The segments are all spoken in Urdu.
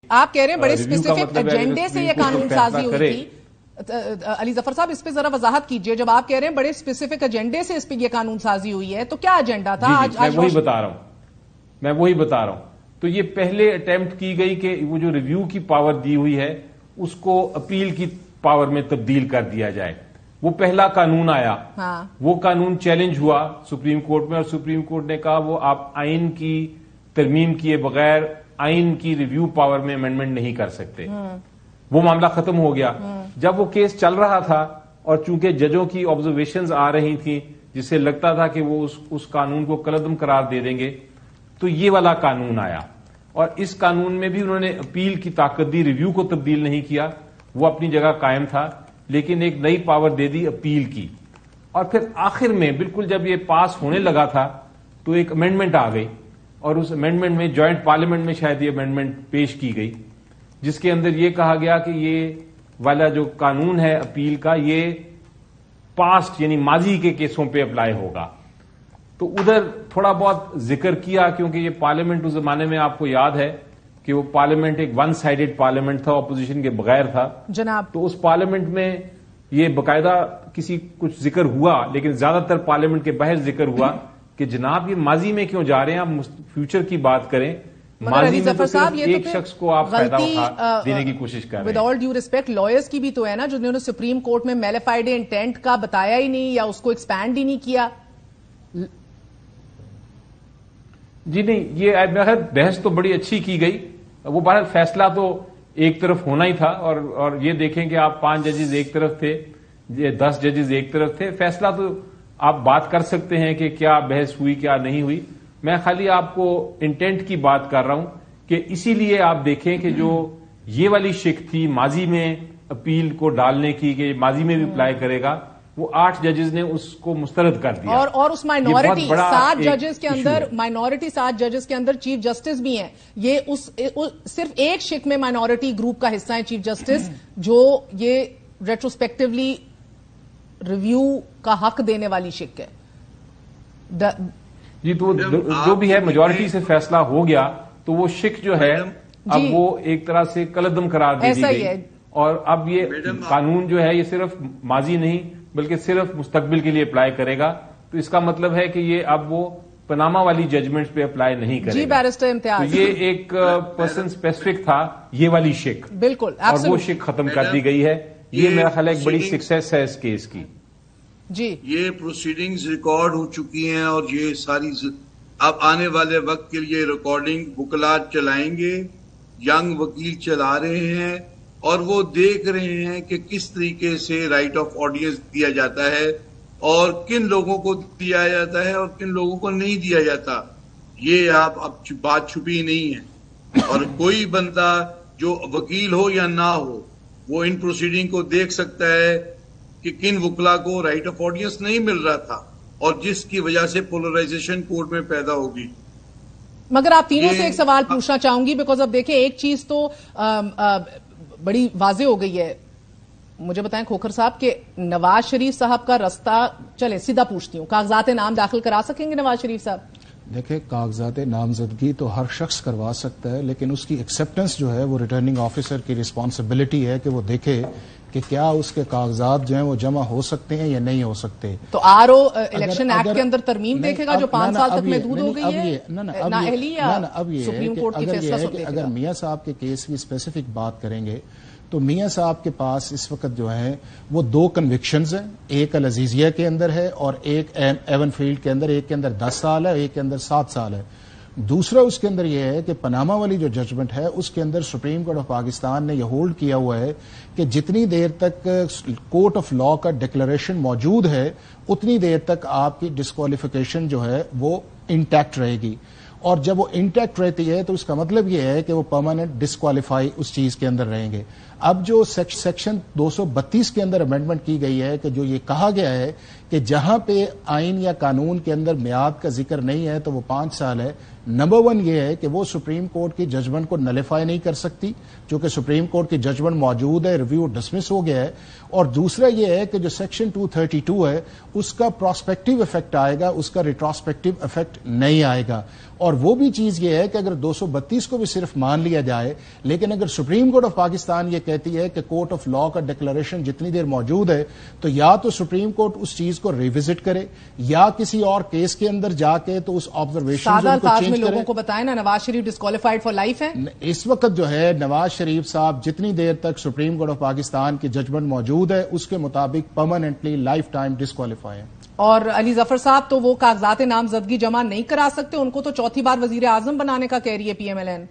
آپ کہہ رہے ہیں بڑے اسپیسیفک ایجنڈے سے یہ قانون سازی ہوئی تھی. علی ظفر صاحب اس پہ ذرا وضاحت کیجئے. جب آپ کہہ رہے ہیں بڑے اسپیسیفک ایجنڈے سے اس پہ یہ قانون سازی ہوئی ہے تو کیا ایجنڈا تھا؟ میں وہی بتا رہا ہوں. تو یہ پہلے اٹیمپٹ کی گئی کہ وہ جو ریویو کی پاور دی ہوئی ہے اس کو اپیل کی پاور میں تبدیل کر دیا جائے. وہ پہلا قانون آیا. وہ قانون چیلنج ہوا سپریم کورٹ میں اور سپریم کورٹ نے کہا وہ آپ آئین کی ترمیم کیے بغیر آئین کی ریویو پاور میں امینڈمنٹ نہیں کر سکتے. وہ معاملہ ختم ہو گیا. جب وہ کیس چل رہا تھا اور چونکہ ججوں کی آبزرویشنز آ رہی تھیں جس سے لگتا تھا کہ وہ اس قانون کو کالعدم قرار دے دیں گے تو یہ والا قانون آیا. اور اس قانون میں بھی انہوں نے اپیل کی طاقت دی, ریویو کو تبدیل نہیں کیا. وہ اپنی جگہ قائم تھا لیکن ایک نئی پاور دے دی اپیل کی. اور پھر آخر میں بالکل جب یہ پاس ہونے لگا تھا تو ایک امینڈمنٹ آ گئی اور اس امینڈمنٹ میں جوائنٹ پارلیمنٹ میں شاید یہ امینڈمنٹ پیش کی گئی جس کے اندر یہ کہا گیا کہ یہ والا جو قانون ہے اپیل کا یہ پاسٹ یعنی ماضی کے کیسوں پہ اپلائی ہوگا. تو ادھر تھوڑا بہت ذکر کیا کیونکہ یہ پارلیمنٹ اس زمانے میں آپ کو یاد ہے کہ وہ پارلیمنٹ ایک ون سائیڈڈ پارلیمنٹ تھا, اپوزیشن کے بغیر تھا جناب. تو اس پارلیمنٹ میں یہ باقاعدہ کسی کچھ ذکر ہوا لیکن زیادہ تر پارلیمنٹ کے باہر ذکر ہوا کہ جناب یہ ماضی میں کیوں جا رہے ہیں, آپ فیوچر کی بات کریں. ماضی میں تو صرف ایک شخص کو آپ فائدہ اٹھا دینے کی کوشش کر رہے ہیں. With all due respect lawyers کی بھی تو ہے نا جنہوں نے سپریم کورٹ میں میلیفائڈ انٹینٹ کا بتایا ہی نہیں یا اس کو ایکسپینڈ ہی نہیں کیا. جی نہیں, یہ بحث تو بڑی اچھی کی گئی. وہ بہرحال فیصلہ تو ایک طرف ہونا ہی تھا اور یہ دیکھیں کہ آپ 5 ججز ایک طرف تھے, 10 ججز ایک طرف تھے. فیصلہ تو آپ بات کر سکتے ہیں کہ کیا بحث ہوئی کیا نہیں ہوئی. میں خالی آپ کو انٹینٹ کی بات کر رہا ہوں کہ اسی لیے آپ دیکھیں کہ جو یہ والی شک تھی ماضی میں اپیل کو ڈالنے کی کہ ماضی میں بھی اپلائی کرے گا, وہ 8 ججز نے اس کو مسترد کر دیا. اور اس مائنورٹی 7 ججز کے اندر مائنورٹی 7 ججز کے اندر چیف جسٹس بھی ہیں. یہ صرف ایک شک میں مائنورٹی گروپ کا حصہ ہے چیف جسٹس جو یہ ریٹروسپیکٹولی ریویو کا حق دینے والی شک ہے. جی تو جو بھی ہے میجورٹی سے فیصلہ ہو گیا تو وہ شک جو ہے اب وہ ایک طرح سے کالعدم قرار دے دی گئی. اور اب یہ قانون جو ہے یہ صرف ماضی نہیں بلکہ صرف مستقبل کے لیے اپلائی کرے گا. تو اس کا مطلب ہے کہ یہ اب وہ پناما والی ججمنٹس پہ اپلائی نہیں کرے گا. جی بیرسٹر امتیاز, تو یہ ایک پرسن اسپیسیفک تھا یہ والی شک, بالکل, اور وہ شک ختم کر دی گئی ہے. یہ میرا خیال ایک بڑی سکسیس ہے اس کیس کی. جی یہ پروسیڈنگز ریکارڈ ہو چکی ہیں اور یہ ساری اب آنے والے وقت کے لیے ریکارڈنگ وکلاء چلائیں گے, ینگ وکیل چلا رہے ہیں اور وہ دیکھ رہے ہیں کہ کس طریقے سے رائٹ آف آڈینس دیا جاتا ہے اور کن لوگوں کو دیا جاتا ہے اور کن لوگوں کو نہیں دیا جاتا. یہ اب بات چھپی نہیں ہے اور کوئی بندہ جو وکیل ہو یا نہ ہو وہ ان پروسیڈنگ کو دیکھ سکتا ہے کہ کن وکلا کو رائٹ آف آڈینس نہیں مل رہا تھا اور جس کی وجہ سے پولرائزیشن کورٹ میں پیدا ہوگی. مگر آپ تینوں سے ایک سوال پوچھنا چاہوں گی بیکاز اب دیکھیں ایک چیز تو بڑی واضح ہو گئی ہے. مجھے بتائیں کھوکھر صاحب کہ نواز شریف صاحب کا رستہ, چلے سیدھا پوچھتی ہوں, کاغذات نام داخل کرا سکیں گے نواز شریف صاحب؟ دیکھیں کاغذات نامزدگی تو ہر شخص کروا سکتا ہے لیکن اس کی ایکسیپٹنس جو ہے وہ ریٹرننگ آفیسر کی رسپانسبلٹی ہے کہ وہ دیکھے کہ کیا اس کے کاغذات جو ہیں وہ جمع ہو سکتے ہیں یا نہیں ہو سکتے. تو الیکشن ایکٹ کے اندر ترمیم دیکھے گا جو 5 سال تک محدود ہو گئی ہے. اب یہ ہے کہ اگر میاں صاحب کے کیس کی اسپیسیفک بات کریں گے تو میاں صاحب کے پاس اس وقت جو ہیں وہ 2 کنوکشنز ہیں, ایک العزیزیہ کے اندر ہے اور ایک ایون فیلڈ کے اندر, ایک کے اندر 10 سال ہے ایک کے اندر 7 سال ہے. دوسرا اس کے اندر یہ ہے کہ پاناما والی جو ججمنٹ ہے اس کے اندر سپریم کورٹ آف پاکستان نے یہ ہولڈ کیا ہوا ہے کہ جتنی دیر تک کورٹ آف لا کا ڈکلیریشن موجود ہے اتنی دیر تک آپ کی ڈسکوالیفیکیشن جو ہے وہ انٹیکٹ رہے گی. اور جب وہ انٹیکٹ رہتی ہے تو اس کا مطلب یہ ہے کہ وہ پرماننٹ ڈسکوالیفائی اس چیز کے اندر رہیں گے. اب جو سیکشن 232 کے اندر امینڈمنٹ کی گئی ہے کہ جو یہ کہا گیا ہے کہ جہاں پہ آئین یا قانون کے اندر میعاد کا ذکر نہیں ہے تو وہ 5 سال ہے, نمبر 1 یہ ہے کہ وہ سپریم کورٹ کی ججمنٹ کو نلیفائی نہیں کر سکتی، چونکہ سپریم کورٹ کی ججمنٹ موجود ہے، ریویو ڈسمس ہو گیا ہے. اور دوسرا یہ ہے کہ جو سیکشن 232 ہے اس کا پراسپیکٹو افیکٹ آئے گا، اس کا ریٹراسپیکٹو افیکٹ نہیں آئے گا. اور وہ بھی چیز یہ ہے کہ اگر 232 کو بھی صرف مان لیا جائے، لیکن اگر سپریم کورٹ آف پاکستان یہ کہتی ہے کہ کورٹ آف لا کا ڈکلریشن جتنی دیر موجود ہے، تو یا تو سپریم کورٹ اس چیز کو ریوزٹ کرے یا کسی اور کیس کے اندر جا کے تو اس آبزرویشن کو چینج کرے. لوگوں کو بتائیں نا، Nawaz Sharif disqualified for life ہے اس وقت. جو ہے نواز شریف صاحب جتنی دیر تک سپریم کورٹ آف پاکستان کی ججمنٹ موجود ہے اس کے مطابق پرماننٹلی لائف ٹائم ڈسکوالیفائی ہے. اور علی ظفر صاحب تو وہ کاغذات نامزدگی جمع نہیں کرا سکتے، ان کو تو چوتھی بار وزیر اعظم بنانے کا کہہ رہی ہے پی ایم ایل این.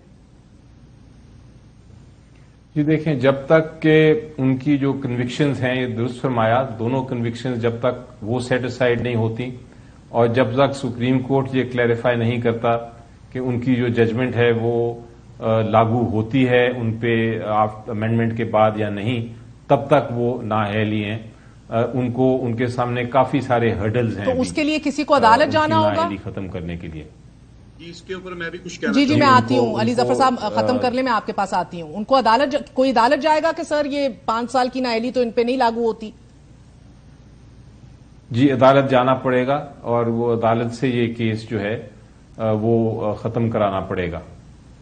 جی دیکھیں، جب تک کہ ان کی جو کنوکشنز ہیں، یہ درست فرمایا، دونوں کنوکشنز جب تک وہ سیٹ اسائڈ نہیں ہوتی اور جب تک سپریم کورٹ یہ کلیریفائی نہیں کرتا کہ ان کی جو ججمنٹ ہے وہ لاگو ہوتی ہے ان پہ امینڈمنٹ کے بعد یا نہیں، تب تک وہ نااہلی ہیں. ان کے سامنے کافی سارے ہرڈلز ہیں. تو اس کے لیے کسی کو عدالت جانا ہوگا نااہلی ختم کرنے کے لیے. اس کے اوپر میں بھی کچھ کہنا جی میں آتی ہوں. علی ظفر صاحب ختم کر لیں، میں آپ کے پاس آتی ہوں. ان کو کوئی عدالت جائے گا کہ سر یہ 5 سال کی نااہلی تو ان پہ نہیں لاگو ہوتی؟ جی عدالت جانا پڑے گا اور وہ عدالت سے یہ کیس جو ہے وہ ختم کرانا پڑے گا.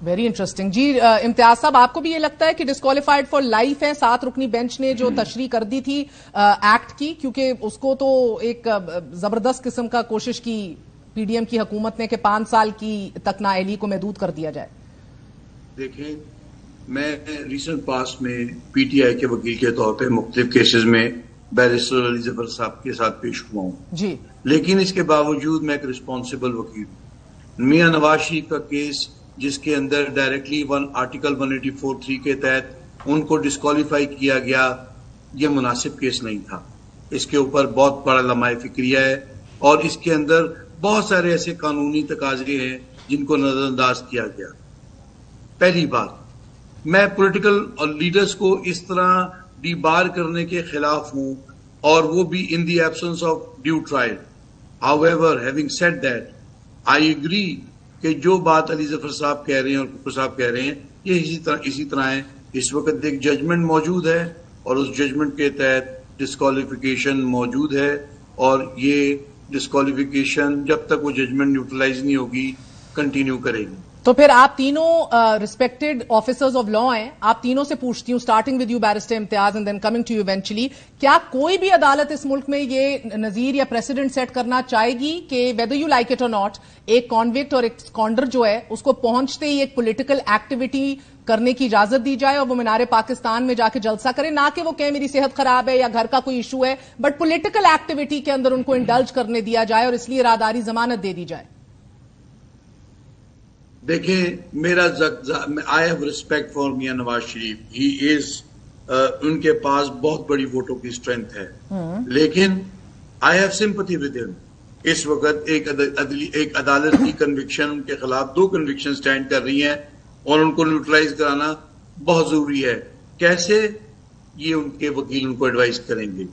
Very interesting. جی امتیاز صاحب، آپ کو بھی یہ لگتا ہے کہ ڈسکوالیفائڈ فار لائف ہے؟ 7 رکنی بینچ نے جو تشریح کر دی تھی ایکٹ کی، کیونکہ اس کو تو ایک زبردست قسم کا کوشش کی پی ڈی ایم کی حکومت نے کہ 5 سال کی تک نااہلی کو محدود کر دیا جائے. دیکھیں، میں ریسنٹ پاس میں پی ٹی آئی کے وکیل کے طور پہ مختلف کیسز میں بیرسٹر علی ظفر صاحب کے ساتھ پیش ہوا ہوں جی، لیکن اس کے باوجود میں ایک رسپانسبل وکیل ہوں. میاں نواز شریف کا کیس جس کے اندر ڈائریکٹلی آرٹیکل 184(3) کے تحت ان کو ڈسکوالیفائی کیا گیا، یہ مناسب کیس نہیں تھا. اس کے اوپر بہت بڑا لمحہ فکریہ ہے اور اس کے اندر بہت سارے ایسے قانونی تقاضے ہیں جن کو نظر انداز کیا گیا. پہلی بات، میں پولیٹیکل لیڈرز کو اس طرح ڈی بار کرنے کے خلاف ہوں اور وہ بھی in the absence of due trial. However, having said that, I agree کہ جو بات علی ظفر صاحب کہہ رہے ہیں اور کپور صاحب کہہ رہے ہیں یہ اسی طرح ہے. اس وقت ایک ججمنٹ موجود ہے اور اس ججمنٹ کے تحت ڈسکوالیفیکیشن موجود ہے اور یہ ڈسکوالیفیکیشن جب تک وہ ججمنٹ نیوٹرلائز نہیں ہوگی کنٹینیو کرے گی. تو پھر آپ تینوں ریسپیکٹڈ آفیسرز آف لا ہیں، آپ تینوں سے پوچھتی ہوں، starting with you barrister Imtiaz and then coming to you eventually, کیا کوئی بھی عدالت اس ملک میں یہ نظیر یا پریسیڈنٹ سیٹ کرنا چاہے گی کہ ویدر یو لائک اٹ اور ناٹ، ایک کانوکٹ اور ایک اسکانڈر جو ہے اس کو پہنچتے ہی ایک پولیٹیکل ایکٹیویٹی کرنے کی اجازت دی جائے اور وہ مینار پاکستان میں جا کے جلسہ کرے؟ نہ کہ وہ کہیں میری صحت خراب ہے یا گھر کا کوئی ایشو ہے، بٹ پولیٹیکل ایکٹیویٹی کے اندر ان کو انڈلج کرنے دیا جائے اور اس لیے راداری ضمانت دے دی جائے. دیکھیں، میرا I have respect for Mian Nawaz Sharif. ہی از ان کے پاس بہت بڑی ووٹوں کی اسٹرینتھ ہے، لیکن آئی ہیو سمپتھی ود ہم. اس وقت ایک عدالت کی کنوکشن ان کے خلاف 2 کنوکشن سٹینڈ کر رہی ہیں اور ان کو نیوٹرلائز کرانا بہت ضروری ہے. کیسے؟ یہ ان کے وکیل ان کو ایڈوائز کریں گے.